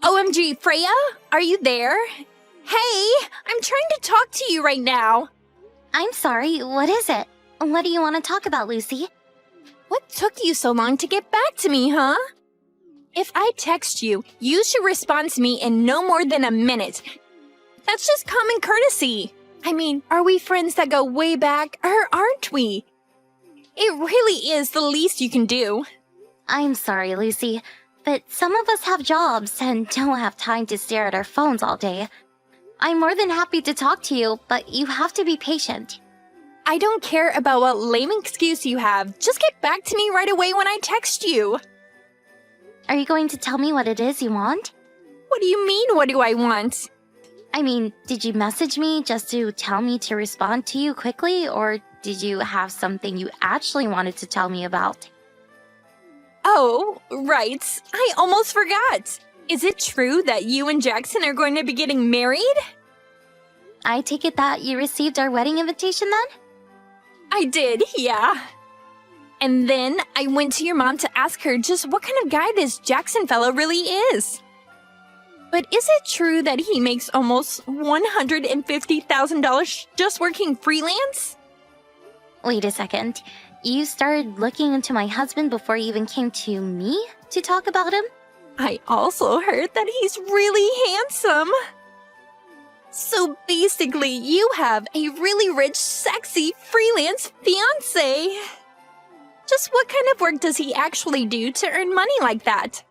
OMG, Freya? Are you there? Hey, I'm trying to talk to you right now. I'm sorry, what is it? What do you want to talk about, Lucy? What took you so long to get back to me, huh? If I text you, you should respond to me in no more than a minute. That's just common courtesy. I mean, are we friends that go way back, or aren't we? It really is the least you can do. I'm sorry, Lucy, but some of us have jobs and don't have time to stare at our phones all day. I'm more than happy to talk to you, but you have to be patient. I don't care about what lame excuse you have. Just get back to me right away when I text you. Are you going to tell me what it is you want? What do you mean, what do I want? I mean, did you message me just to tell me to respond to you quickly, or did you have something you actually wanted to tell me about? Oh, right. I almost forgot. Is it true that you and Jackson are going to be getting married? I take it that you received our wedding invitation then? I did, yeah. And then I went to your mom to ask her just what kind of guy this Jackson fellow really is. But is it true that he makes almost $150,000 just working freelance? Wait a second. You started looking into my husband before you even came to me to talk about him? I also heard that he's really handsome. So basically, you have a really rich, sexy, freelance fiancé. Just what kind of work does he actually do to earn money like that?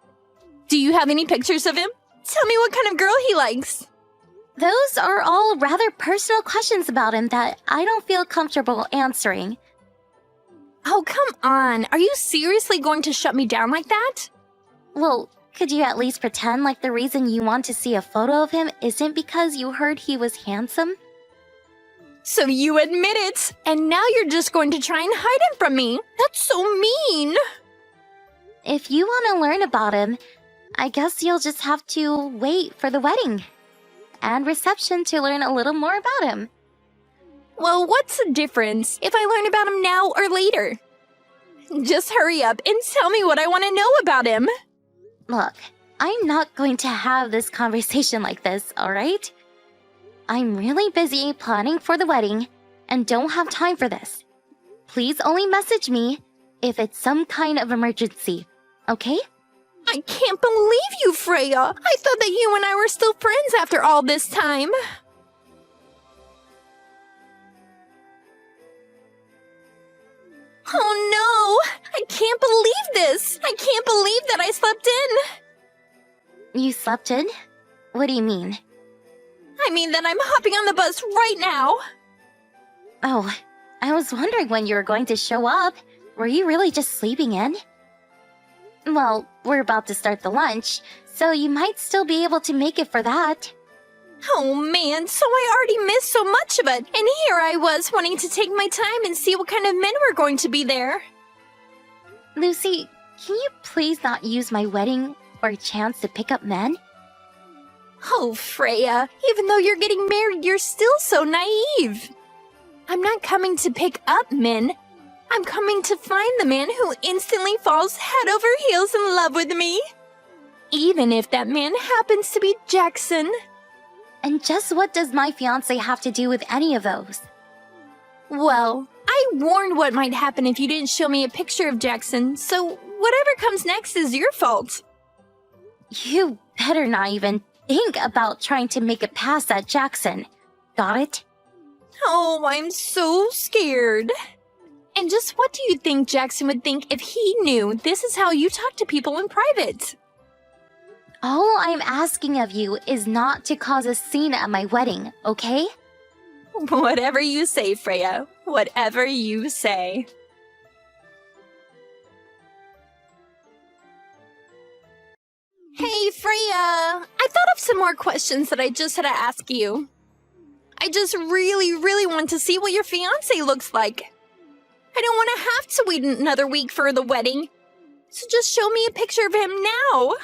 Do you have any pictures of him? Tell me what kind of girl he likes. Those are all rather personal questions about him that I don't feel comfortable answering. Oh, come on. Are you seriously going to shut me down like that? Well, could you at least pretend like the reason you want to see a photo of him isn't because you heard he was handsome? So you admit it, and now you're just going to try and hide him from me. That's so mean. If you want to learn about him, I guess you'll just have to wait for the wedding and reception to learn a little more about him. Well, what's the difference if I learn about him now or later? Just hurry up and tell me what I want to know about him. Look, I'm not going to have this conversation like this, alright? I'm really busy planning for the wedding and don't have time for this. Please only message me if it's some kind of emergency, okay? I can't believe you, Freya. I thought that you and I were still friends after all this time. Oh no! I can't believe this! I can't believe that I slept in! You slept in? What do you mean? I mean that I'm hopping on the bus right now! Oh, I was wondering when you were going to show up. Were you really just sleeping in? Well, we're about to start the lunch, so you might still be able to make it for that. Oh man, so I already missed so much of it, and here I was wanting to take my time and see what kind of men were going to be there. Lucy, can you please not use my wedding for a chance to pick up men? Oh, Freya, even though you're getting married, you're still so naive. I'm not coming to pick up men. I'm coming to find the man who instantly falls head over heels in love with me. Even if that man happens to be Jackson. And just what does my fiancé have to do with any of those? Well, I warned what might happen if you didn't show me a picture of Jackson, so whatever comes next is your fault. You better not even think about trying to make it past that Jackson. Got it? Oh, I'm so scared. And just what do you think Jackson would think if he knew this is how you talk to people in private? All I'm asking of you is not to cause a scene at my wedding, okay? Whatever you say, Freya. Whatever you say. Hey, Freya! I thought of some more questions that I just had to ask you. I just really want to see what your fiancé looks like. I don't want to have to wait another week for the wedding. So just show me a picture of him now.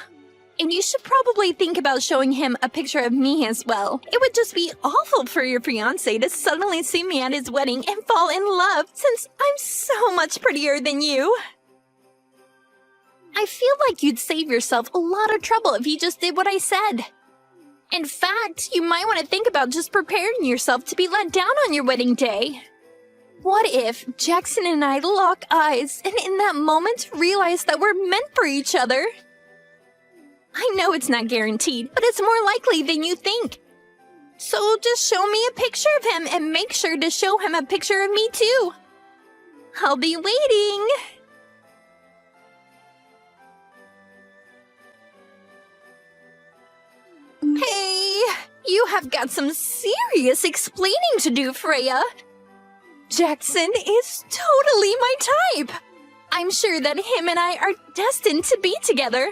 And you should probably think about showing him a picture of me as well. It would just be awful for your fiancé to suddenly see me at his wedding and fall in love since I'm so much prettier than you. I feel like you'd save yourself a lot of trouble if you just did what I said. In fact, you might want to think about just preparing yourself to be let down on your wedding day. What if Jackson and I lock eyes and in that moment realize that we're meant for each other? I know it's not guaranteed, but it's more likely than you think. So just show me a picture of him and make sure to show him a picture of me too. I'll be waiting. Hey, you have got some serious explaining to do, Freya. Jackson is totally my type. I'm sure that him and I are destined to be together.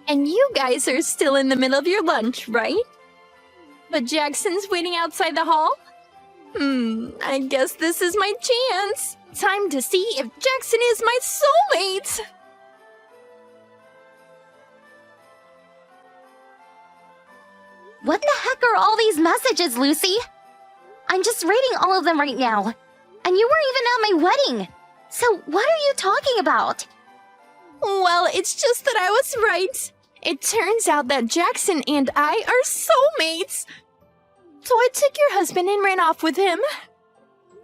And you guys are still in the middle of your lunch, right? But Jackson's waiting outside the hall? I guess this is my chance. Time to see if Jackson is my soulmate. What the heck are all these messages, Lucy? I'm just reading all of them right now. And you weren't even at my wedding. So what are you talking about? Well, it's just that I was right. It turns out that Jackson and I are soulmates. So I took your husband and ran off with him.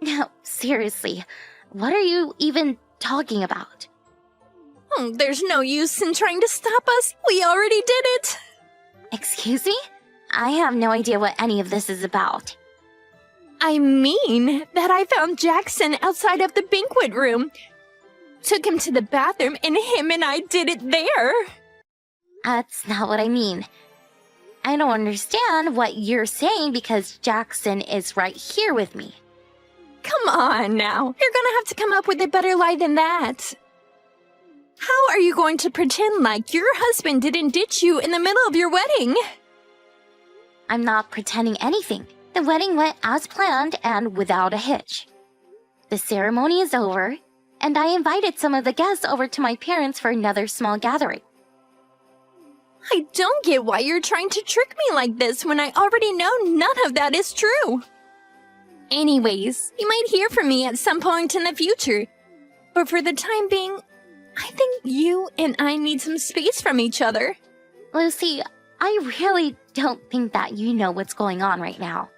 No, seriously. What are you even talking about? There's no use in trying to stop us. We already did it. Excuse me? I have no idea what any of this is about. I mean that I found Jackson outside of the banquet room. Took him to the bathroom and him and I did it there. That's not what I mean. I don't understand what you're saying because Jackson is right here with me. Come on now. You're gonna have to come up with a better lie than that. How are you going to pretend like your husband didn't ditch you in the middle of your wedding? I'm not pretending anything. The wedding went as planned and without a hitch. The ceremony is over, and I invited some of the guests over to my parents for another small gathering. I don't get why you're trying to trick me like this when I already know none of that is true. Anyways, you might hear from me at some point in the future. But for the time being, I think you and I need some space from each other. Lucy, I really don't think that you know what's going on right now.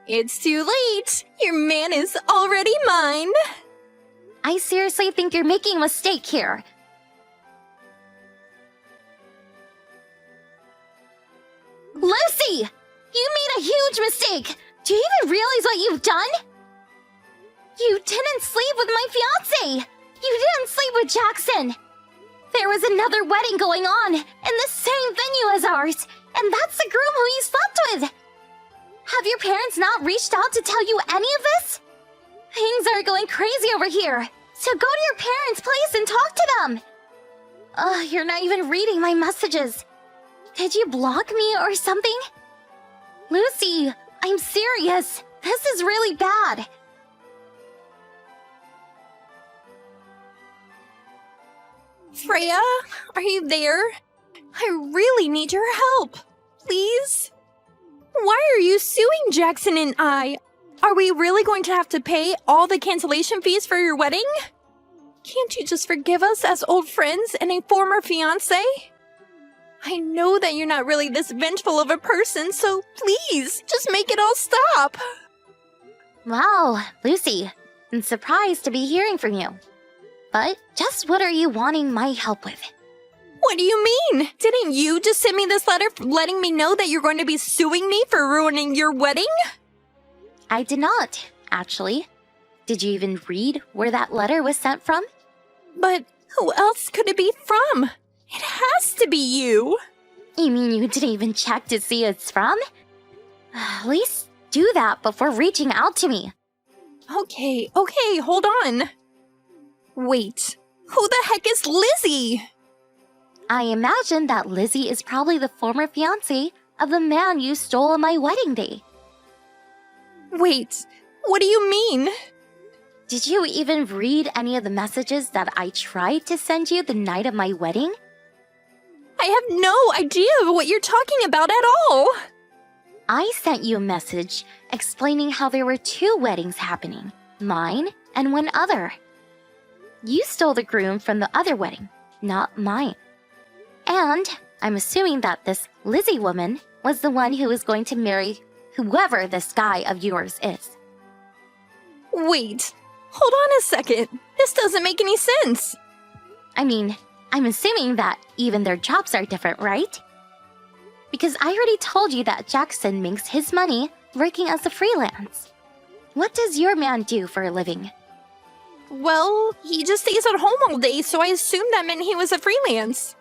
It's too late. Your man is already mine. I seriously think you're making a mistake here. Lucy! You made a huge mistake! Do you even realize what you've done? You didn't sleep with my fiancé! You didn't sleep with Jackson! There was another wedding going on in the same venue as ours, and that's the groom who you slept with! Have your parents not reached out to tell you any of this? Things are going crazy over here, so go to your parents' place and talk to them! You're not even reading my messages. Did you block me or something? Lucy, I'm serious. This is really bad. Freya, are you there? I really need your help. Please? Why are you suing Jackson and I? Are we really going to have to pay all the cancellation fees for your wedding? Can't you just forgive us as old friends and a former fiancé? I know that you're not really this vengeful of a person, so please, just make it all stop. Wow, Lucy, I'm surprised to be hearing from you. But just what are you wanting my help with? What do you mean? Didn't you just send me this letter letting me know that you're going to be suing me for ruining your wedding? I did not, actually. Did you even read where that letter was sent from? But who else could it be from? It has to be you. You mean you didn't even check to see who it's from? At least do that before reaching out to me. Okay, hold on. Wait, who the heck is Lizzie? I imagine that Lizzie is probably the former fiancé of the man you stole on my wedding day. Wait, what do you mean? Did you even read any of the messages that I tried to send you the night of my wedding? I have no idea of what you're talking about at all. I sent you a message explaining how there were 2 weddings happening, mine and one other. You stole the groom from the other wedding, not mine. And I'm assuming that this Lizzie woman was the one who is going to marry whoever this guy of yours is. Wait, hold on a second. This doesn't make any sense. I mean, I'm assuming that even their jobs are different, right? Because I already told you that Jackson makes his money working as a freelance. What does your man do for a living? Well, he just stays at home all day, so I assumed that meant he was a freelance.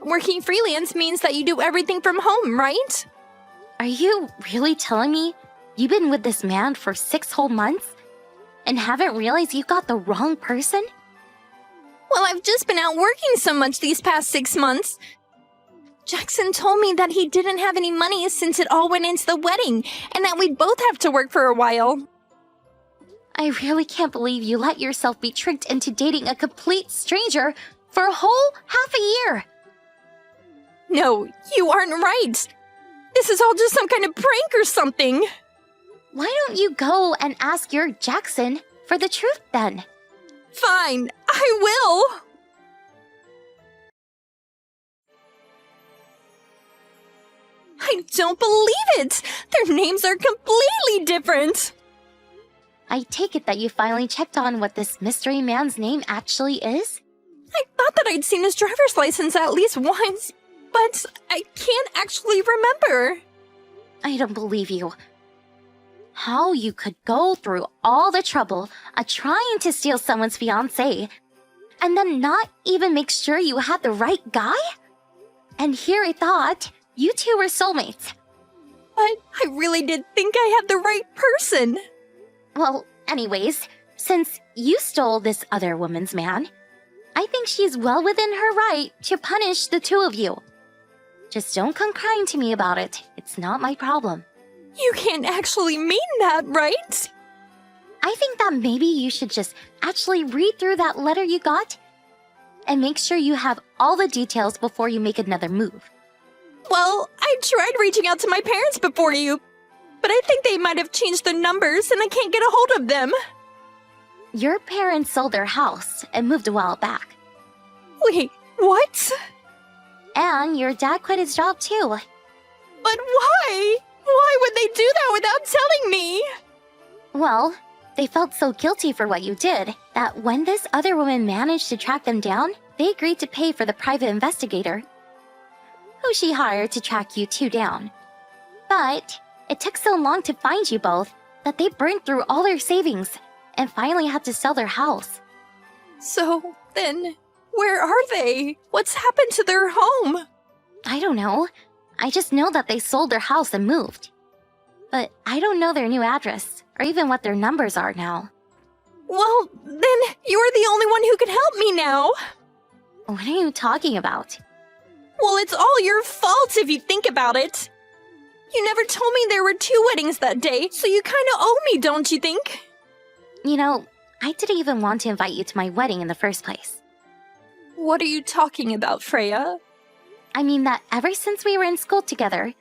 Working freelance means that you do everything from home, right? Are you really telling me you've been with this man for 6 whole months and haven't realized you got the wrong person? Well, I've just been out working so much these past 6 months. Jackson told me that he didn't have any money since it all went into the wedding, and that we'd both have to work for a while. I really can't believe you let yourself be tricked into dating a complete stranger for a whole half a year. No, you aren't right. This is all just some kind of prank or something. Why don't you go and ask your Jackson for the truth then? Fine, I will. I don't believe it! Their names are completely different! I take it that you finally checked on what this mystery man's name actually is? I thought that I'd seen his driver's license at least once, but I can't actually remember. I don't believe you. How you could go through all the trouble of trying to steal someone's fiancé and then not even make sure you had the right guy? And here I thought you two were soulmates. But I really did think I had the right person. Well, anyways, since you stole this other woman's man, I think she's well within her right to punish the two of you. Just don't come crying to me about it. It's not my problem. You can't actually mean that, right? I think that maybe you should just actually read through that letter you got and make sure you have all the details before you make another move. Well, I tried reaching out to my parents before you, but I think they might have changed their numbers and I can't get a hold of them. Your parents sold their house and moved a while back. Wait, what? And your dad quit his job too. But why? Why would they do that without telling me? Well, they felt so guilty for what you did that when this other woman managed to track them down, they agreed to pay for the private investigator who she hired to track you two down. But it took so long to find you both that they burned through all their savings and finally had to sell their house. So then, where are they? What's happened to their home? I don't know. I just know that they sold their house and moved. But I don't know their new address or even what their numbers are now. Well, then you're the only one who can help me now. What are you talking about? Well, it's all your fault if you think about it. You never told me there were 2 weddings that day, so you kind of owe me, don't you think? You know, I didn't even want to invite you to my wedding in the first place. What are you talking about, Freya? I mean that ever since we were in school together,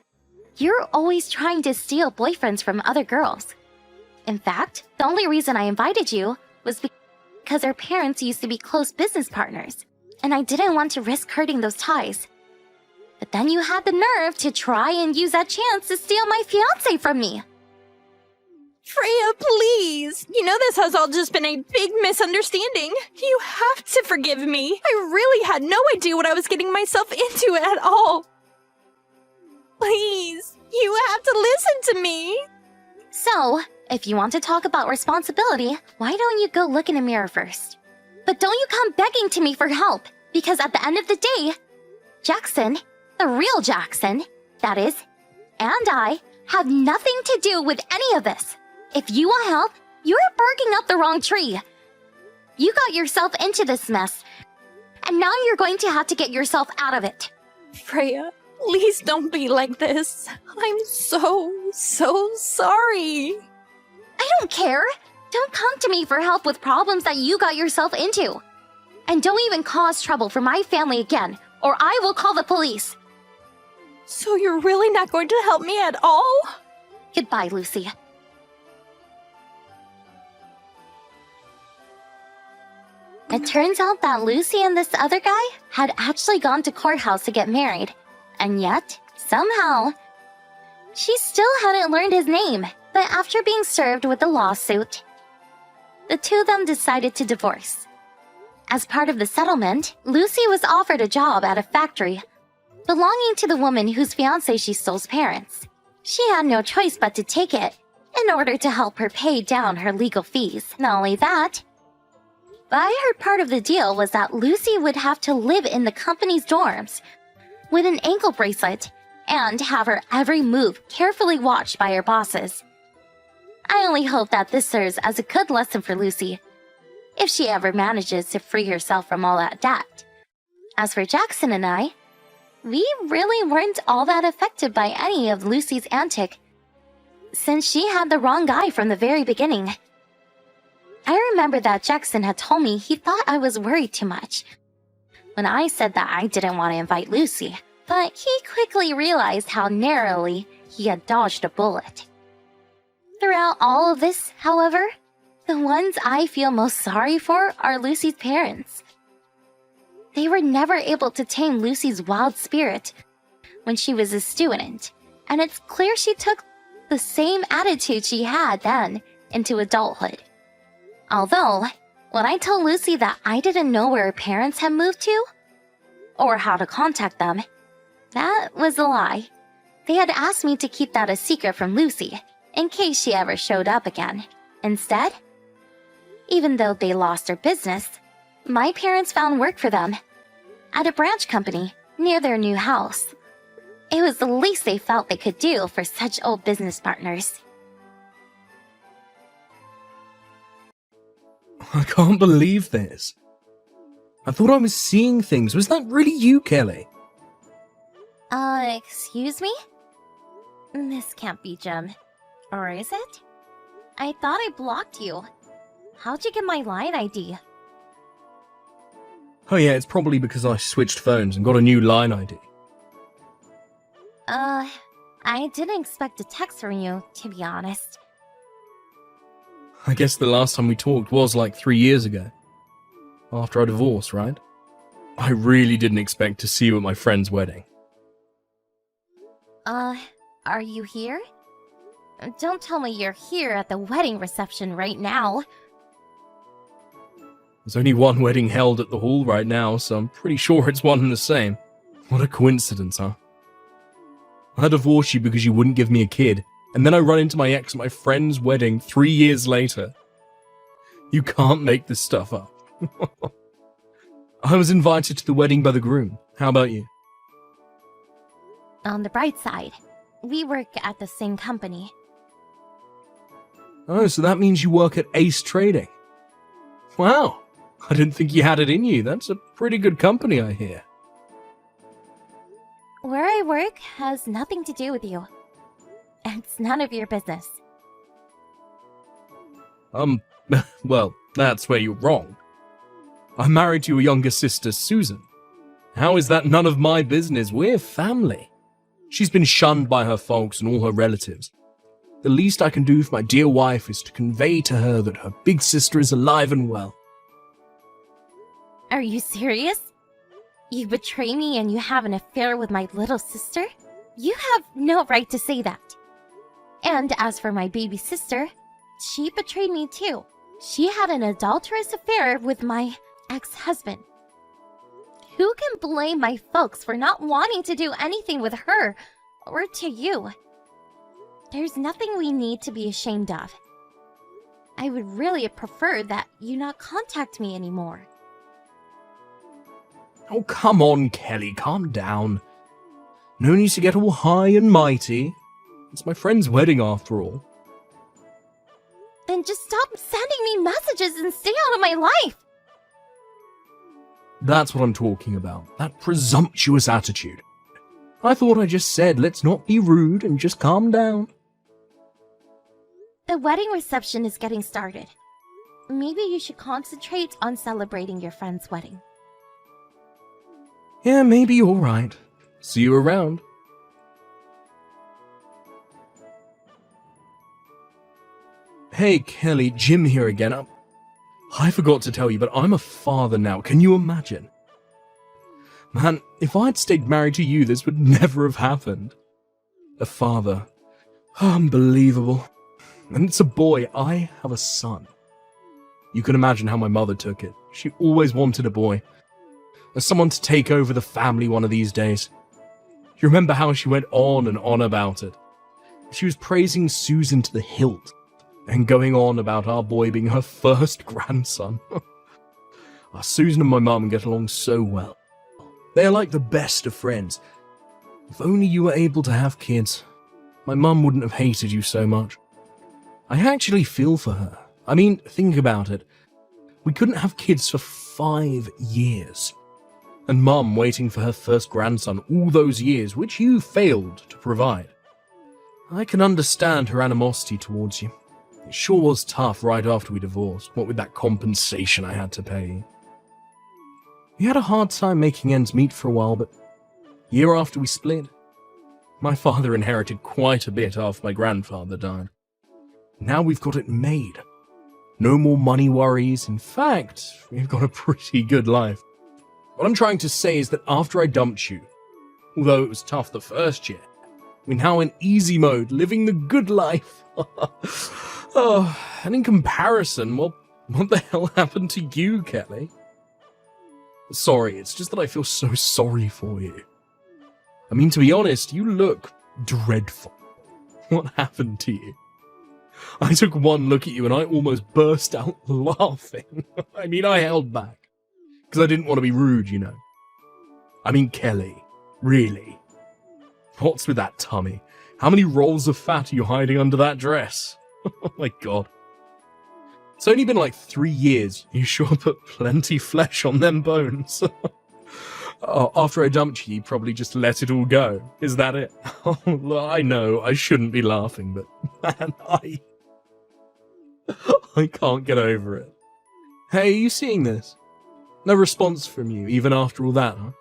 you're always trying to steal boyfriends from other girls. In fact, the only reason I invited you was because our parents used to be close business partners, and I didn't want to risk hurting those ties. But then you had the nerve to try and use that chance to steal my fiancé from me. Freya, please! You know this has all just been a big misunderstanding. You have to forgive me. I really had no idea what I was getting myself into at all. Please, you have to listen to me. So, if you want to talk about responsibility, why don't you go look in a mirror first? But don't you come begging to me for help, because at the end of the day, Jackson, the real Jackson, that is, and I, have nothing to do with any of this. If you want help, you're barking up the wrong tree. You got yourself into this mess, and now you're going to have to get yourself out of it. Freya, please don't be like this. I'm so sorry. I don't care. Don't come to me for help with problems that you got yourself into. And don't even cause trouble for my family again, or I will call the police. So you're really not going to help me at all? Goodbye, Lucy. It turns out that Lucy and this other guy had actually gone to courthouse to get married. And yet, somehow, she still hadn't learned his name. But after being served with the lawsuit, the two of them decided to divorce. As part of the settlement, Lucy was offered a job at a factory belonging to the woman whose fiancé she stole's parents. She had no choice but to take it in order to help her pay down her legal fees. Not only that, but I heard part of the deal was that Lucy would have to live in the company's dorms with an ankle bracelet and have her every move carefully watched by her bosses. I only hope that this serves as a good lesson for Lucy, if she ever manages to free herself from all that debt. As for Jackson and I, we really weren't all that affected by any of Lucy's antic, since she had the wrong guy from the very beginning. I remember that Jackson had told me he thought I was worried too much when I said that I didn't want to invite Lucy, but he quickly realized how narrowly he had dodged a bullet. Throughout all of this, however, the ones I feel most sorry for are Lucy's parents. They were never able to tame Lucy's wild spirit when she was a student, and it's clear she took the same attitude she had then into adulthood. Although, when I told Lucy that I didn't know where her parents had moved to, or how to contact them, that was a lie. They had asked me to keep that a secret from Lucy, in case she ever showed up again. Instead, even though they lost their business, my parents found work for them at a branch company near their new house. It was the least they felt they could do for such old business partners. I can't believe this. I thought I was seeing things. Was that really you, Kelly? Excuse me? This can't be Jim. Or is it? I thought I blocked you. How'd you get my line ID? Oh yeah, it's probably because I switched phones and got a new line ID. I didn't expect a text from you, to be honest. I guess the last time we talked was like 3 years ago. After our divorce, right? I really didn't expect to see you at my friend's wedding. Are you here? Don't tell me you're here at the wedding reception right now. There's only one wedding held at the hall right now, so I'm pretty sure it's one and the same. What a coincidence, huh? I divorced you because you wouldn't give me a kid, and then I run into my ex at my friend's wedding 3 years later. You can't make this stuff up. I was invited to the wedding by the groom. How about you? On the bright side, we work at the same company. Oh, so that means you work at Ace Trading. Wow, I didn't think you had it in you. That's a pretty good company, I hear. Where I work has nothing to do with you. It's none of your business. Well, that's where you're wrong. I'm married to your younger sister, Susan. How is that none of my business? We're family. She's been shunned by her folks and all her relatives. The least I can do for my dear wife is to convey to her that her big sister is alive and well. Are you serious? You betray me and you have an affair with my little sister? You have no right to say that. And as for my baby sister, she betrayed me too. She had an adulterous affair with my ex-husband. Who can blame my folks for not wanting to do anything with her or to you? There's nothing we need to be ashamed of. I would really have preferred that you not contact me anymore. Oh, come on, Kelly, calm down. No need to get all high and mighty. It's my friend's wedding after all. Then just stop sending me messages and stay out of my life! That's what I'm talking about. That presumptuous attitude. I thought I just said let's not be rude and just calm down. The wedding reception is getting started. Maybe you should concentrate on celebrating your friend's wedding. Yeah, maybe you're right. See you around. Hey, Kelly, Jim here again. I forgot to tell you, but I'm a father now. Can you imagine? Man, if I'd stayed married to you, this would never have happened. A father. Unbelievable. And it's a boy. I have a son. You can imagine how my mother took it. She always wanted a boy. As someone to take over the family one of these days. You remember how she went on and on about it? She was praising Susan to the hilt, and going on about our boy being her first grandson. Susan and my mum get along so well. They are like the best of friends. If only you were able to have kids, my mum wouldn't have hated you so much. I actually feel for her. I mean, think about it. We couldn't have kids for 5 years. And Mum waiting for her first grandson all those years, which you failed to provide. I can understand her animosity towards you. It sure was tough right after we divorced, what with that compensation I had to pay you. We had a hard time making ends meet for a while, but year after we split, my father inherited quite a bit after my grandfather died. Now we've got it made. No more money worries. In fact, we've got a pretty good life. What I'm trying to say is that after I dumped you, although it was tough the first year, we're now in easy mode, living the good life. Oh, and in comparison, what the hell happened to you, Kelly? Sorry, it's just that I feel so sorry for you. I mean, to be honest, you look dreadful. What happened to you? I took one look at you and I almost burst out laughing. I mean, I held back. Because I didn't want to be rude, you know. I mean, Kelly, really? What's with that tummy? How many rolls of fat are you hiding under that dress? Oh my god. It's only been like 3 years. You sure put plenty flesh on them bones. After I dumped you, you probably just let it all go. Is that it? Oh, I know, I shouldn't be laughing, but man, I can't get over it. Hey, are you seeing this? No response from you, even after all that, huh?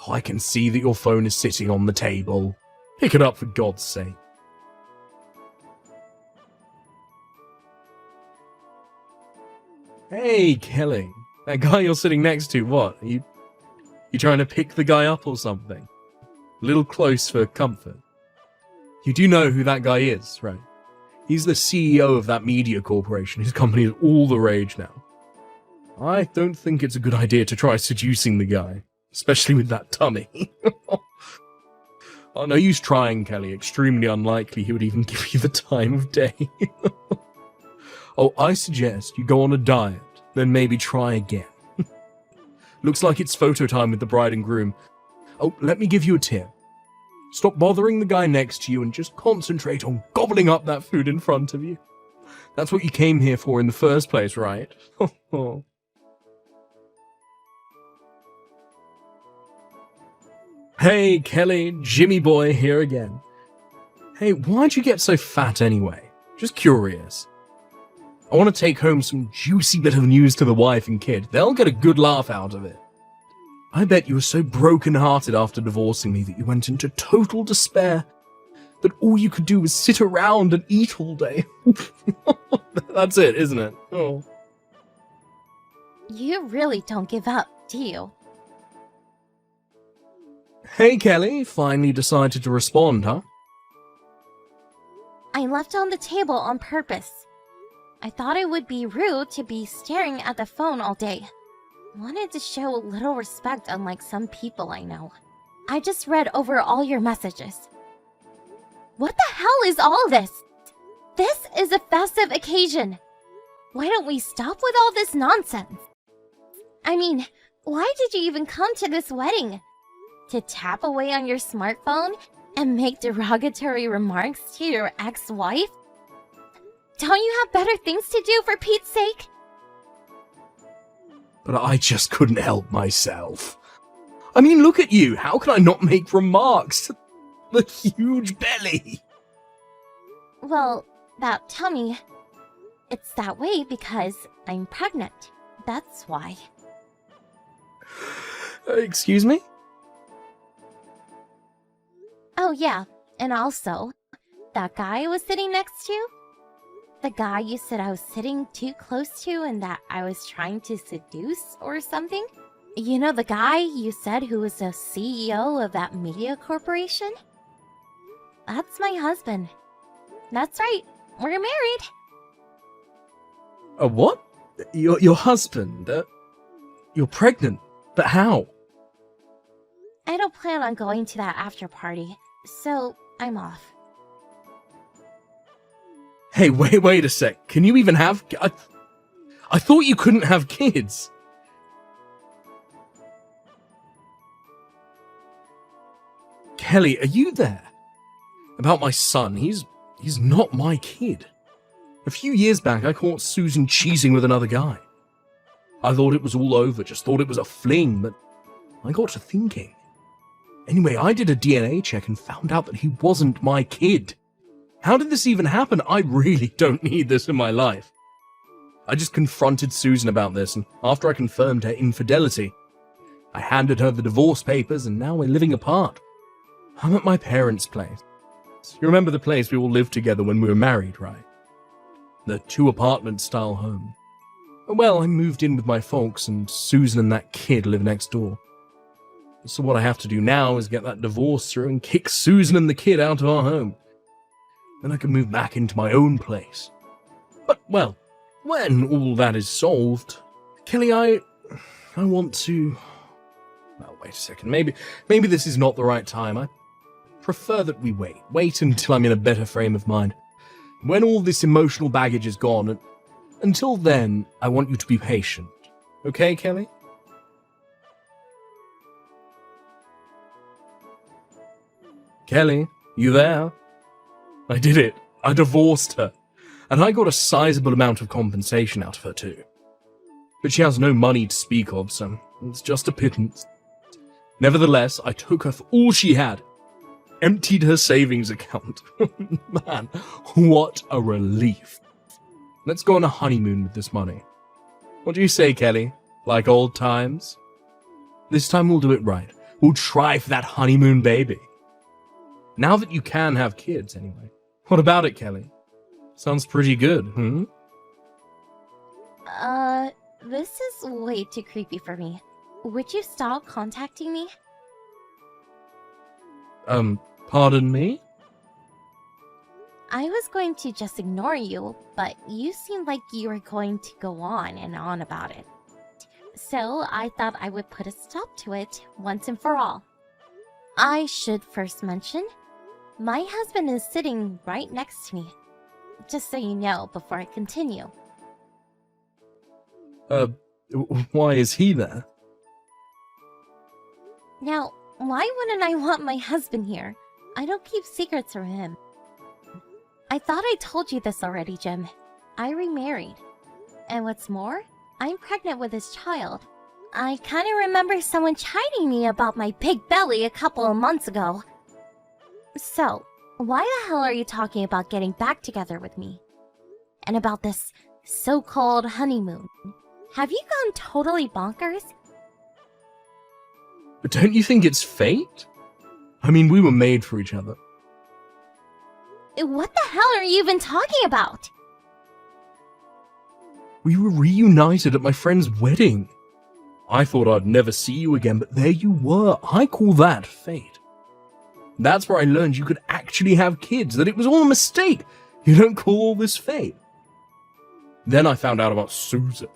Oh, I can see that your phone is sitting on the table. Pick it up for God's sake. Hey, Kelly. That guy you're sitting next to, what? You trying to pick the guy up or something? A little close for comfort. You do know who that guy is, right? He's the CEO of that media corporation. His company is all the rage now. I don't think it's a good idea to try seducing the guy, especially with that tummy. Oh, no use trying, Kelly. Extremely unlikely he would even give you the time of day. Oh, I suggest you go on a diet, then maybe try again. Looks like it's photo time with the bride and groom. Oh, let me give you a tip. Stop bothering the guy next to you and just concentrate on gobbling up that food in front of you. That's what you came here for in the first place, right? Hey, Kelly, Jimmy boy here again. Hey, why'd you get so fat anyway? Just curious. I want to take home some juicy bit of news to the wife and kid. They'll get a good laugh out of it. I bet you were so broken-hearted after divorcing me that you went into total despair, that all you could do was sit around and eat all day. That's it, isn't it? Oh. You really don't give up, do you? Hey, Kelly, finally decided to respond, huh? I left on the table on purpose. I thought it would be rude to be staring at the phone all day. Wanted to show a little respect, unlike some people I know. I just read over all your messages. What the hell is all this? This is a festive occasion. Why don't we stop with all this nonsense? I mean, why did you even come to this wedding? To tap away on your smartphone and make derogatory remarks to your ex-wife? Don't you have better things to do, for Pete's sake? But I just couldn't help myself. I mean, look at you. How can I not make remarks? The huge belly. Well, that tummy, it's that way because I'm pregnant. That's why. Excuse me? Oh yeah, and also, that guy I was sitting next to? The guy you said I was sitting too close to and that I was trying to seduce or something? You know the guy you said who was the CEO of that media corporation? That's my husband. That's right, we're married. A what? Your husband? You're pregnant? But how? I don't plan on going to that after party, so I'm off. Hey, wait a sec. Can you even have... I thought you couldn't have kids. Kelly, are you there? About my son, he's not my kid. A few years back, I caught Susan cheating with another guy. I thought it was all over, just thought it was a fling, but I got to thinking. Anyway, I did a DNA check and found out that he wasn't my kid. How did this even happen? I really don't need this in my life. I just confronted Susan about this, and after I confirmed her infidelity, I handed her the divorce papers, and now we're living apart. I'm at my parents' place. You remember the place we all lived together when we were married, right? The 2-apartment-style home. Well, I moved in with my folks, and Susan and that kid live next door. So what I have to do now is get that divorce through and kick Susan and the kid out of our home. Then I can move back into my own place. But, well, when all that is solved, Kelly, I want to... Well, wait a second. Maybe this is not the right time. I prefer that we wait. Wait until I'm in a better frame of mind. When all this emotional baggage is gone, and until then, I want you to be patient. Okay, Kelly? Kelly, you there? I did it. I divorced her. And I got a sizable amount of compensation out of her too. But she has no money to speak of, so it's just a pittance. Nevertheless, I took her for all she had. Emptied her savings account. Man, what a relief. Let's go on a honeymoon with this money. What do you say, Kelly? Like old times? This time we'll do it right. We'll try for that honeymoon baby. Now that you can have kids, anyway. What about it, Kelly? Sounds pretty good, hmm? This is way too creepy for me. Would you stop contacting me? Pardon me? I was going to just ignore you, but you seemed like you were going to go on and on about it. So I thought I would put a stop to it once and for all. I should first mention, my husband is sitting right next to me. Just so you know before I continue. Why is he there? Now, why wouldn't I want my husband here? I don't keep secrets from him. I thought I told you this already, Jim. I remarried. And what's more, I'm pregnant with his child. I kinda remember someone chiding me about my big belly a couple of months ago. So, why the hell are you talking about getting back together with me? And about this so-called honeymoon? Have you gone totally bonkers? But don't you think it's fate? I mean, we were made for each other. What the hell are you even talking about? We were reunited at my friend's wedding. I thought I'd never see you again, but there you were. I call that fate. That's where I learned you could actually have kids, that it was all a mistake. You don't call all this fate. Then I found out about Susan.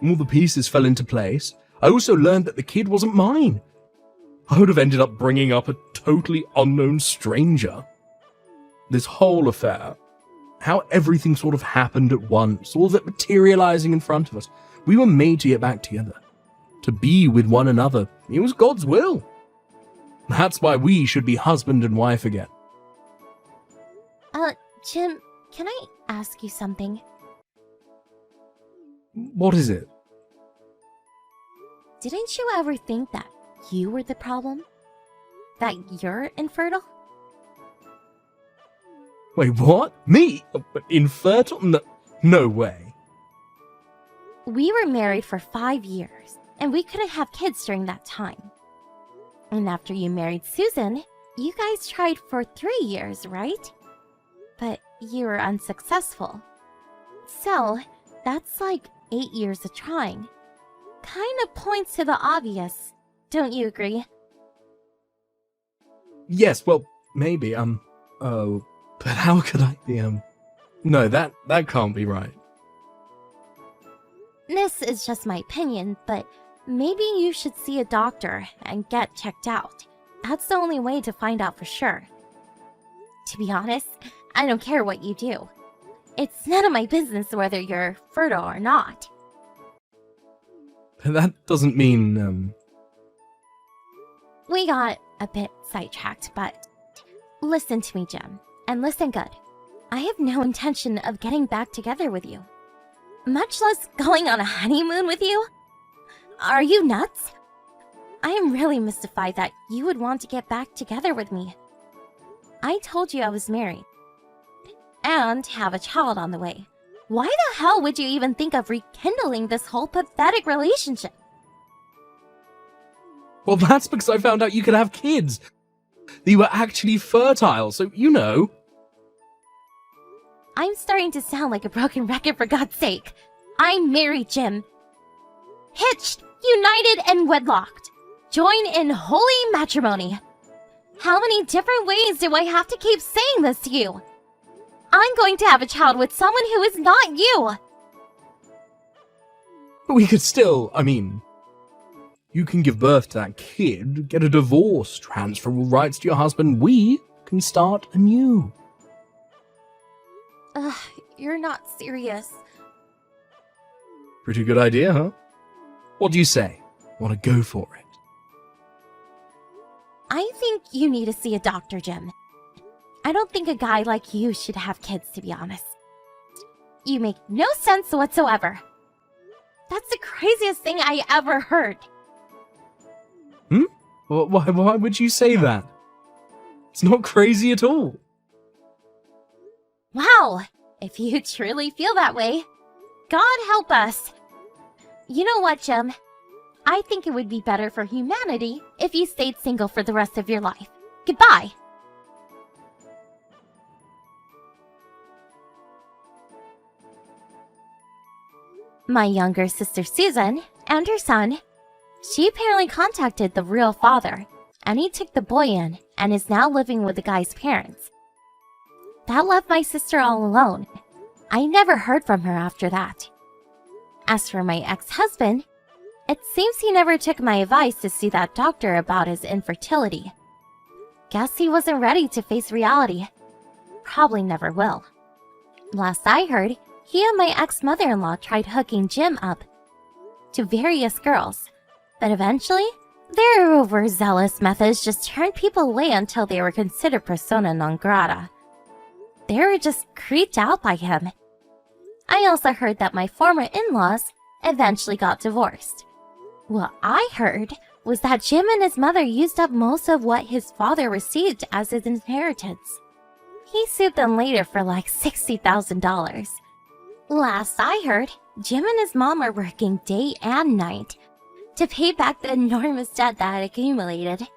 All the pieces fell into place. I also learned that the kid wasn't mine. I would have ended up bringing up a totally unknown stranger. This whole affair, how everything sort of happened at once, all of it materializing in front of us. We were made to get back together, to be with one another. It was God's will. That's why we should be husband and wife again. Jim, can I ask you something? What is it? Didn't you ever think that you were the problem? That you're infertile? Wait, what? Me? Infertile? No way. We were married for 5 years, and we couldn't have kids during that time. And after you married Susan, you guys tried for 3 years, right? But you were unsuccessful. So, that's like 8 years of trying. Kind of points to the obvious. Don't you agree? Yes, well, maybe, oh, but how could I be, no, that can't be right. This is just my opinion, but maybe you should see a doctor and get checked out. That's the only way to find out for sure. To be honest, I don't care what you do. It's none of my business whether you're fertile or not. But that doesn't mean, We got a bit sidetracked, but listen to me, Jim, and listen good. I have no intention of getting back together with you, much less going on a honeymoon with you. Are you nuts? I am really mystified that you would want to get back together with me. I told you I was married and have a child on the way. Why the hell would you even think of rekindling this whole pathetic relationship? well, that's because I found out you could have kids. That you were actually fertile, so you know. I'm starting to sound like a broken record, for God's sake. I'm married, Jim. Hitched, united, and wedlocked. Join in holy matrimony. How many different ways do I have to keep saying this to you? I'm going to have a child with someone who is not you. We could still, you can give birth to that kid, get a divorce, transfer all rights to your husband. We can start anew. Ugh, you're not serious. Pretty good idea, huh? What do you say? Want to go for it? I think you need to see a doctor, Jim. I don't think a guy like you should have kids, to be honest. You make no sense whatsoever. That's the craziest thing I ever heard. Why would you say that? It's not crazy at all. Wow, if you truly feel that way, God help us. You know what, Jim? I think it would be better for humanity if you stayed single for the rest of your life. Goodbye. My younger sister Susan and her son, she apparently contacted the real father, and he took the boy in and is now living with the guy's parents. That left my sister all alone. I never heard from her after that. As for my ex-husband, it seems he never took my advice to see that doctor about his infertility. Guess he wasn't ready to face reality. Probably never will. Last I heard, he and my ex-mother-in-law tried hooking Jim up to various girls, but eventually, their overzealous methods just turned people away until they were considered persona non grata. They were just creeped out by him. I also heard that my former in-laws eventually got divorced. What I heard was that Jim and his mother used up most of what his father received as his inheritance. He sued them later for like $60,000. Last I heard, Jim and his mom are working day and night to pay back the enormous debt that had accumulated.